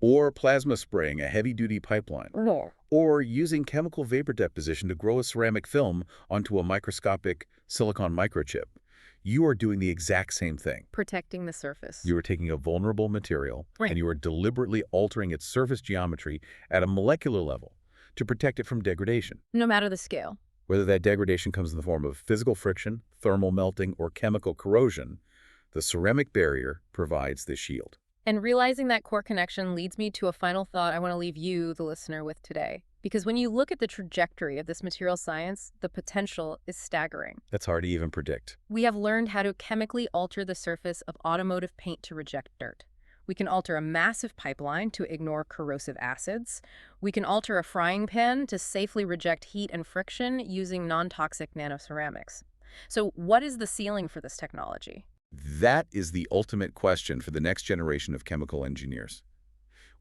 or plasma spraying a heavy-duty pipeline, or using chemical vapor deposition to grow a ceramic film onto a microscopic silicon microchip, you are doing the exact same thing. Protecting the surface. You are taking a vulnerable material, Right. and you are deliberately altering its surface geometry at a molecular level to protect it from degradation. No matter the scale. Whether that degradation comes in the form of physical friction, thermal melting, or chemical corrosion, the ceramic barrier provides the shield. And realizing that core connection leads me to a final thought I want to leave you, the listener, with today. Because when you look at the trajectory of this material science, the potential is staggering. That's hard to even predict. We have learned how to chemically alter the surface of automotive paint to reject dirt. We can alter a massive pipeline to ignore corrosive acids. We can alter a frying pan to safely reject heat and friction using non-toxic nanoceramics. So what is the ceiling for this technology? That is the ultimate question for the next generation of chemical engineers.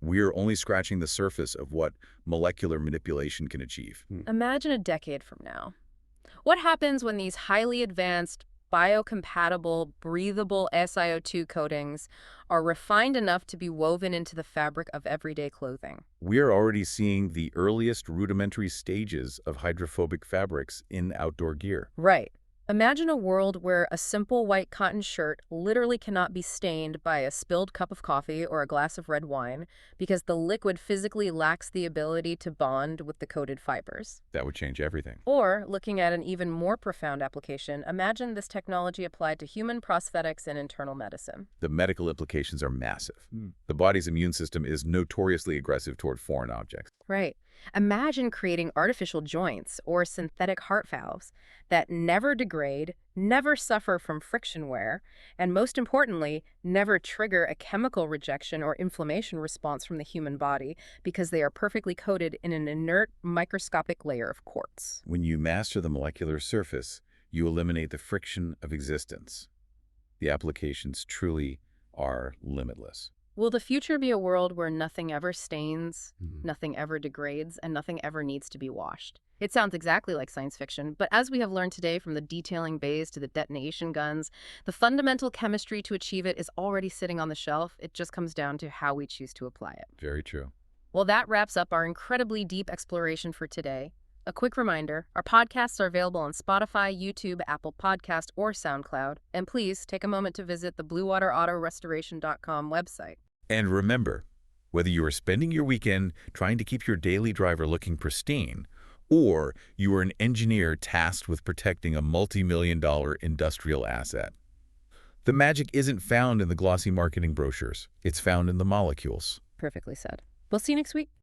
We're only scratching the surface of what molecular manipulation can achieve. Imagine a decade from now. What happens when these highly advanced, biocompatible, breathable SiO2 coatings are refined enough to be woven into the fabric of everyday clothing? We're already seeing the earliest rudimentary stages of hydrophobic fabrics in outdoor gear. Right. Imagine a world where a simple white cotton shirt literally cannot be stained by a spilled cup of coffee or a glass of red wine because the liquid physically lacks the ability to bond with the coated fibers. That would change everything. Or, looking at an even more profound application, imagine this technology applied to human prosthetics and internal medicine. The medical implications are massive. The body's immune system is notoriously aggressive toward foreign objects. Right. Imagine creating artificial joints or synthetic heart valves that never degrade, never suffer from friction wear, and most importantly, never trigger a chemical rejection or inflammation response from the human body because they are perfectly coated in an inert microscopic layer of quartz. When you master the molecular surface, you eliminate the friction of existence. The applications truly are limitless. Will the future be a world where nothing ever stains, Mhm. nothing ever degrades, and nothing ever needs to be washed? It sounds exactly like science fiction, but as we have learned today, from the detailing bays to the detonation guns, the fundamental chemistry to achieve it is already sitting on the shelf. It just comes down to how we choose to apply it. Very true. Well, that wraps up our incredibly deep exploration for today. A quick reminder, our podcasts are available on Spotify, YouTube, Apple Podcast, or SoundCloud. And please take a moment to visit the BluewaterAutoRestoration.com website. And remember, whether you are spending your weekend trying to keep your daily driver looking pristine, or you are an engineer tasked with protecting a multi-million-dollar industrial asset, the magic isn't found in the glossy marketing brochures. It's found in the molecules. Perfectly said. We'll see you next week.